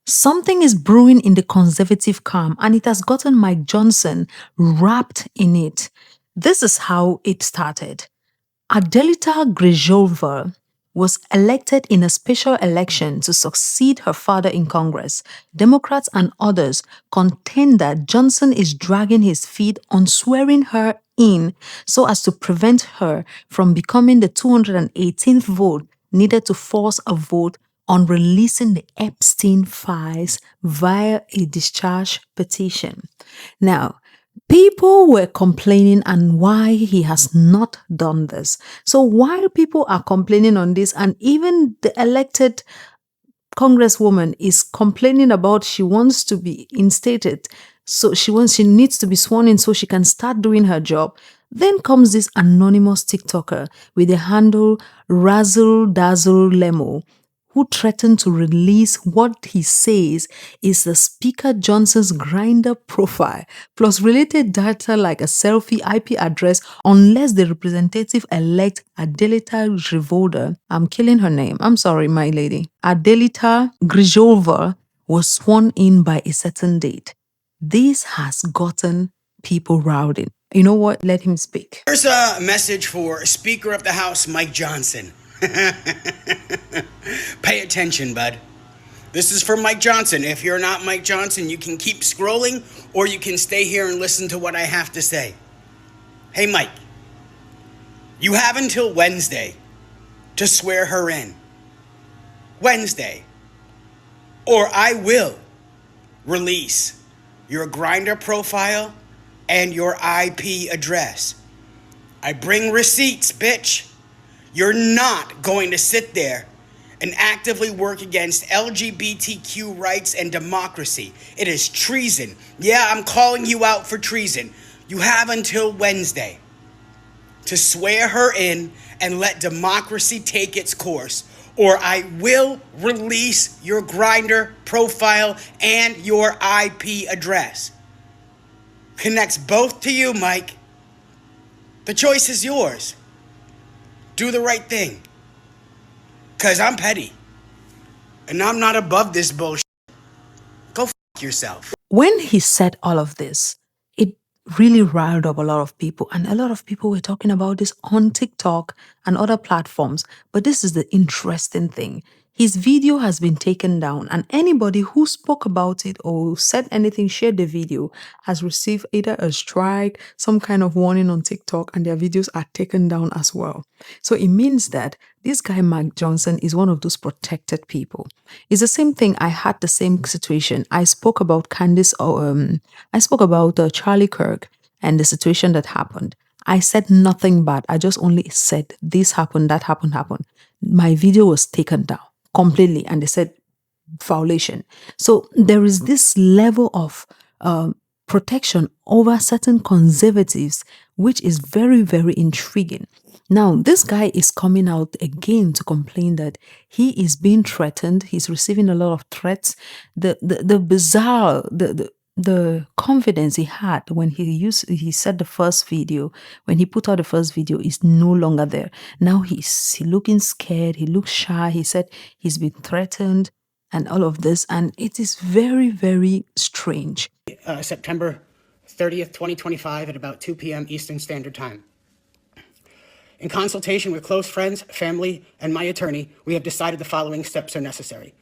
Something is brewing in the conservative camp, and it has gotten Mike Johnson wrapped in it. This is how it started. Adelita Grijalva was elected in a special election to succeed her father in Congress. Democrats and others contend that Johnson is dragging his feet on swearing her in so as to prevent her from becoming the 218th vote needed to force a vote on releasing the Epstein files via a discharge petition. Now, people were complaining and why he has not done this. So while people are complaining on this, and even the elected congresswoman is complaining about she wants to be instated, so she needs to be sworn in so she can start doing her job. Then comes this anonymous TikToker with the handle Razzle Dazzle Lemo, who threatened to release what he says is the Speaker Johnson's Grindr profile, plus related data like a selfie IP address, unless the representative-elect Adelita Grijalva, I'm killing her name, I'm sorry, my lady, Adelita Grijalva was sworn in by a certain date. This has gotten people rowdy. You know what? Let him speak. Here's a message for Speaker of the House, Mike Johnson. Pay attention, bud. This is for Mike Johnson. If you're not Mike Johnson, you can keep scrolling or you can stay here and listen to what I have to say. Hey, Mike, you have until Wednesday to swear her in. Wednesday. Or I will release your Grindr profile and your IP address. I bring receipts, bitch. You're not going to sit there and actively work against LGBTQ rights and democracy. It is treason. Yeah, I'm calling you out for treason. You have until Wednesday to swear her in and let democracy take its course, or I will release your Grindr profile and your IP address. Connects both to you, Mike. The choice is yours. Do the right thing. Because I'm petty. And I'm not above this bullshit. Go f*** yourself. When he said all of this, it really riled up a lot of people. And a lot of people were talking about this on TikTok and other platforms. But this is the interesting thing. His video has been taken down, and anybody who spoke about it or said anything, shared the video, has received either a strike, some kind of warning on TikTok, and their videos are taken down as well. So it means that this guy, Mike Johnson, is one of those protected people. It's the same thing. I had the same situation. I spoke about Charlie Kirk and the situation that happened. I said nothing bad. I just only said this happened, that happened. My video was taken down completely, and they said violation. So there is this level of protection over certain conservatives, which is very, very intriguing. Now, this guy is coming out again to complain that he is being threatened. He's receiving a lot of threats. The bizarre, the confidence he had when he said the first video, when he put out the first video, is no longer there. Now he's looking scared, he looks shy, he said he's been threatened and all of this, and it is very, very strange. September 30th, 2025 at about 2 p.m. Eastern Standard Time. In consultation with close friends, family, and my attorney, we have decided the following steps are necessary.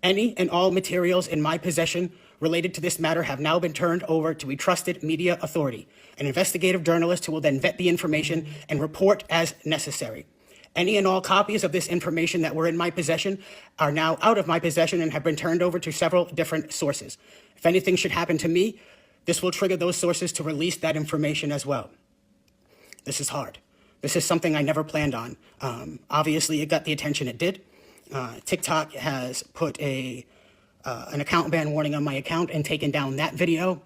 Any and all materials in my possession related to this matter have now been turned over to a trusted media authority, an investigative journalist who will then vet the information and report as necessary. Any and all copies of this information that were in my possession are now out of my possession and have been turned over to several different sources. If anything should happen to me, this will trigger those sources to release that information as well. This is hard. This is something I never planned on. Obviously, it got the attention it did. TikTok has put an account ban warning on my account and taken down that video.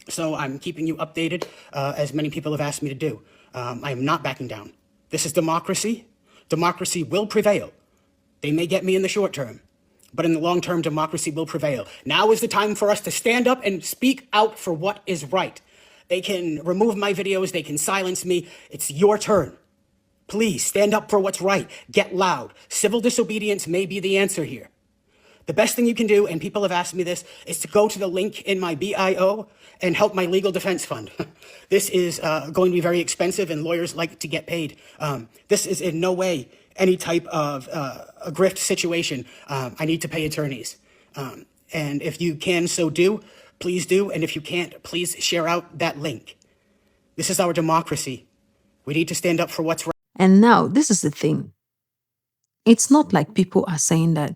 So I'm keeping you updated, as many people have asked me to do. I am not backing down. This is democracy. Democracy will prevail. They may get me in the short term, but in the long term, democracy will prevail. Now is the time for us to stand up and speak out for what is right. They can remove my videos. They can silence me. It's your turn. Please stand up for what's right. Get loud. Civil disobedience may be the answer here. The best thing you can do, and people have asked me this, is to go to the link in my bio and help my legal defense fund. This is going to be very expensive, and lawyers like to get paid. This is in no way any type of a grift situation. I need to pay attorneys. And if you can so do, please do. And if you can't, please share out that link. This is our democracy. We need to stand up for what's right. And now, this is the thing. It's not like people are saying that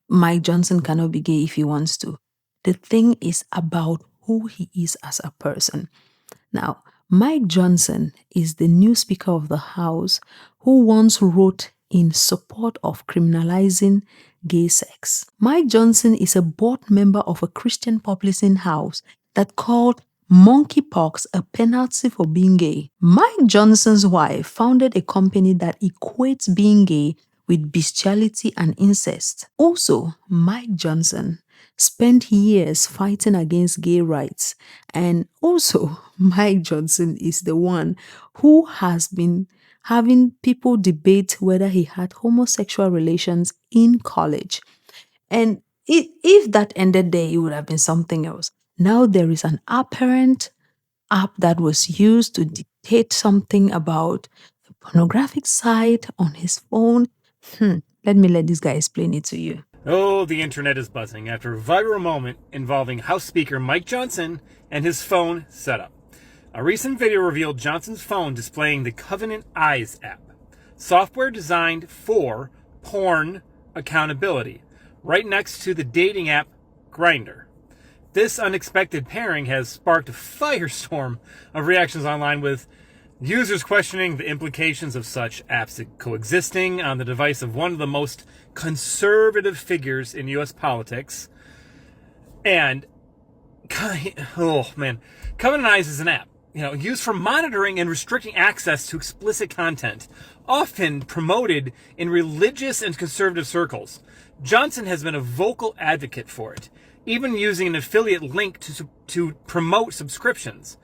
Mike Johnson cannot be gay if he wants to. The thing is about who he is as a person. Now, Mike Johnson is the new Speaker of the House who once wrote in support of criminalizing gay sex. Mike Johnson is a board member of a Christian publishing house that called monkeypox a penalty for being gay. Mike Johnson's wife founded a company that equates being gay with bestiality and incest. Also, Mike Johnson spent years fighting against gay rights. And also, Mike Johnson is the one who has been having people debate whether he had homosexual relations in college. And if that ended there, it would have been something else. Now there is an apparent app that was used to dictate something about a pornographic site on his phone. Let me let this guy explain it to you. Oh, the internet is buzzing after a viral moment involving House Speaker Mike Johnson and his phone setup. A recent video revealed Johnson's phone displaying the Covenant Eyes app, software designed for porn accountability, right next to the dating app Grindr. This unexpected pairing has sparked a firestorm of reactions online, with users questioning the implications of such apps coexisting on the device of one of the most conservative figures in U.S. politics. And, oh man, Covenant Eyes is an app, used for monitoring and restricting access to explicit content, often promoted in religious and conservative circles. Johnson has been a vocal advocate for it, even using an affiliate link to promote subscriptions.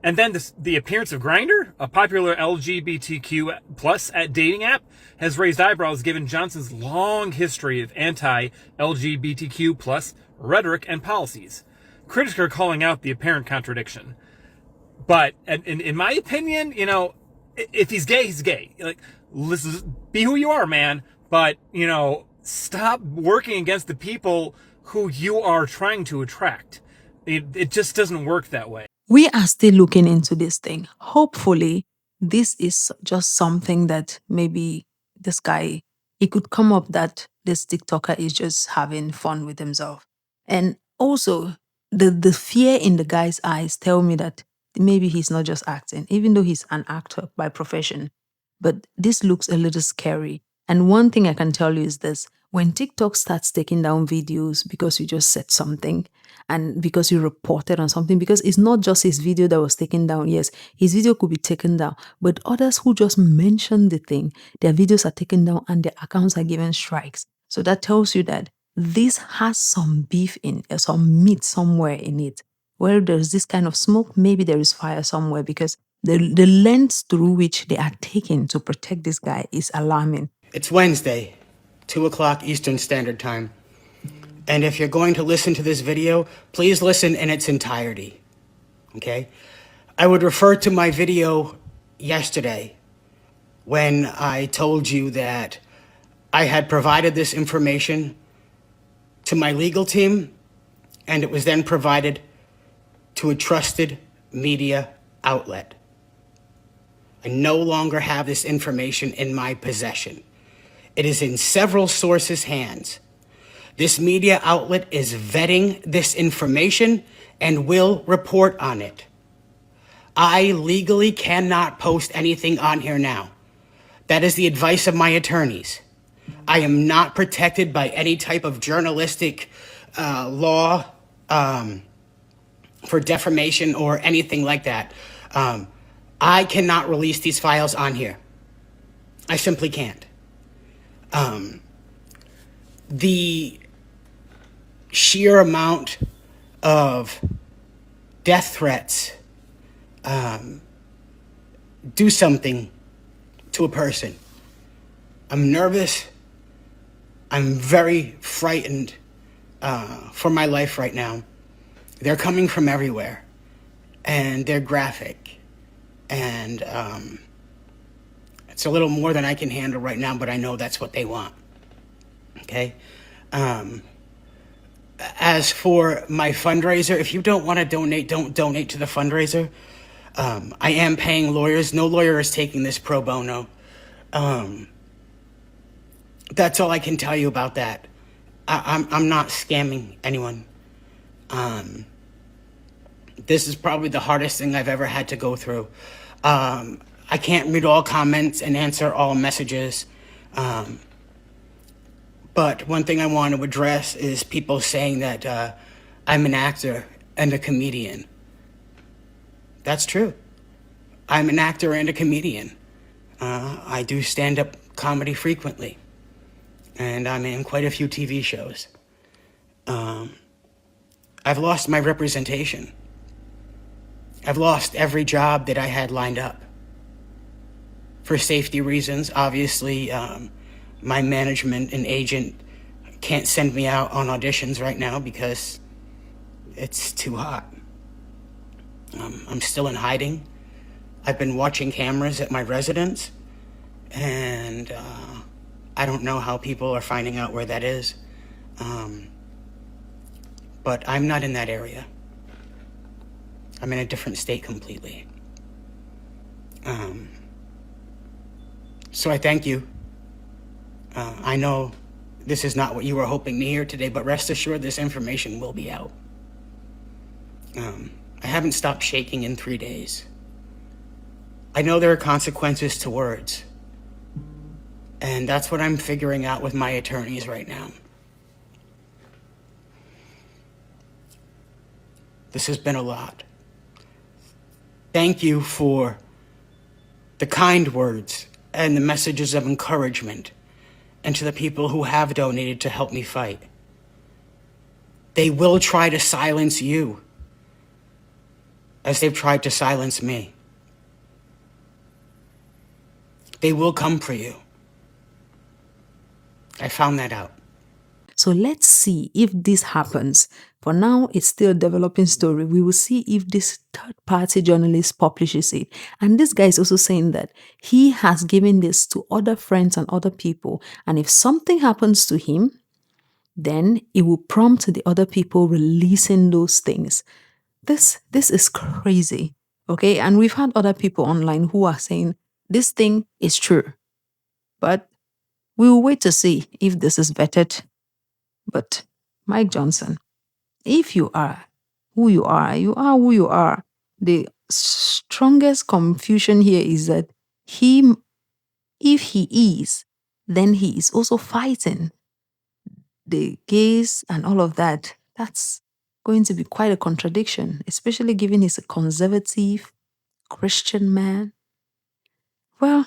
And then the appearance of Grindr, a popular LGBTQ plus dating app, has raised eyebrows given Johnson's long history of anti-LGBTQ plus rhetoric and policies. Critics are calling out the apparent contradiction. But in my opinion, if he's gay, he's gay. Like, listen, be who you are, man. But, stop working against the people who you are trying to attract. It just doesn't work that way. We are still looking into this thing. Hopefully, this is just something that maybe this guy, it could come up that this TikToker is just having fun with himself. And also, the fear in the guy's eyes tell me that maybe he's not just acting, even though he's an actor by profession. But this looks a little scary. And one thing I can tell you is this: when TikTok starts taking down videos because you just said something and because you reported on something, because it's not just his video that was taken down. Yes, his video could be taken down, but others who just mentioned the thing, their videos are taken down and their accounts are given strikes. So that tells you that this has some beef in, some meat somewhere in it. Where there's this kind of smoke, maybe there is fire somewhere, because the lens through which they are taking to protect this guy is alarming. It's Wednesday, 2 o'clock Eastern Standard Time. And if you're going to listen to this video, please listen in its entirety, okay? I would refer to my video yesterday when I told you that I had provided this information to my legal team, and it was then provided to a trusted media outlet. I no longer have this information in my possession. It is in several sources' hands. This media outlet is vetting this information and will report on it. I legally cannot post anything on here now. That is the advice of my attorneys. I am not protected by any type of journalistic law for defamation or anything like that. I cannot release these files on here. I simply can't. The sheer amount of death threats, do something to a person. I'm nervous. I'm very frightened for my life right now. They're coming from everywhere, and they're graphic, and it's a little more than I can handle right now, but I know that's what they want. Okay? As for my fundraiser, if you don't want to donate, don't donate to the fundraiser. I am paying lawyers. No lawyer is taking this pro bono. That's all I can tell you about that. I'm not scamming anyone. This is probably the hardest thing I've ever had to go through. I can't read all comments and answer all messages. But one thing I want to address is people saying that I'm an actor and a comedian. That's true. I'm an actor and a comedian. I do stand-up comedy frequently. And I'm in quite a few TV shows. I've lost my representation. I've lost every job that I had lined up. For safety reasons, obviously, my management and agent can't send me out on auditions right now because it's too hot. I'm still in hiding. I've been watching cameras at my residence, and I don't know how people are finding out where that is. But I'm not in that area. I'm in a different state completely. So I thank you. I know this is not what you were hoping to hear today, but rest assured this information will be out. I haven't stopped shaking in 3 days. I know there are consequences to words. And that's what I'm figuring out with my attorneys right now. This has been a lot. Thank you for the kind words and the messages of encouragement, and to the people who have donated to help me fight. They will try to silence you as they've tried to silence me. They will come for you. I found that out. So let's see if this happens. For now, it's still a developing story. We will see if this third-party journalist publishes it. And this guy is also saying that he has given this to other friends and other people. And if something happens to him, then it will prompt the other people releasing those things. This is crazy. Okay? And we've had other people online who are saying this thing is true. But we will wait to see if this is vetted. But Mike Johnson, if you are who you are who you are. The strongest confusion here is that if he is, then he is also fighting the gays and all of that. That's going to be quite a contradiction, especially given he's a conservative Christian man. Well,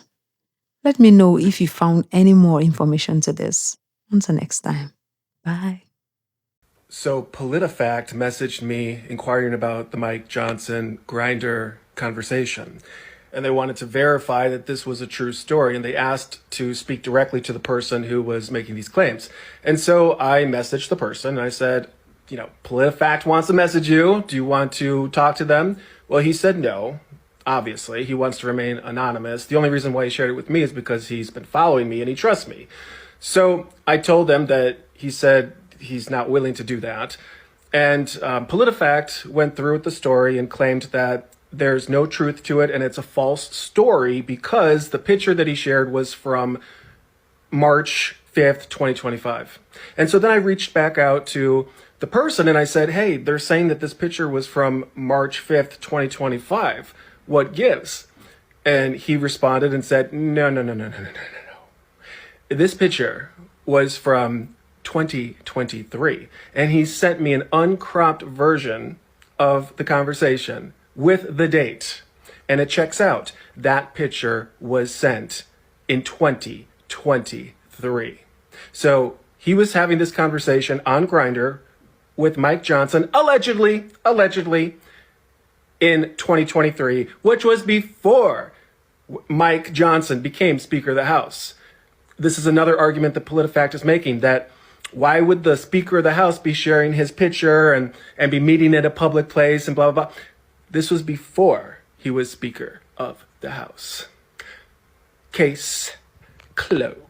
let me know if you found any more information to this. Until next time. Bye. So PolitiFact messaged me inquiring about the Mike Johnson Grindr conversation. And they wanted to verify that this was a true story. And they asked to speak directly to the person who was making these claims. And so I messaged the person and I said, PolitiFact wants to message you. Do you want to talk to them? Well, he said no. Obviously, he wants to remain anonymous. The only reason why he shared it with me is because he's been following me and he trusts me. So I told them that he said he's not willing to do that. And PolitiFact went through with the story and claimed that there's no truth to it and it's a false story because the picture that he shared was from March 5th, 2025. And so then I reached back out to the person and I said, hey, they're saying that this picture was from March 5th, 2025. What gives? And he responded and said, no. This picture was from 2023. And he sent me an uncropped version of the conversation with the date. And it checks out. That picture was sent in 2023. So he was having this conversation on Grindr with Mike Johnson, allegedly, in 2023, which was before Mike Johnson became Speaker of the House. This is another argument that PolitiFact is making, that why would the Speaker of the House be sharing his picture and be meeting at a public place and blah, blah, blah. This was before he was Speaker of the House. Case closed.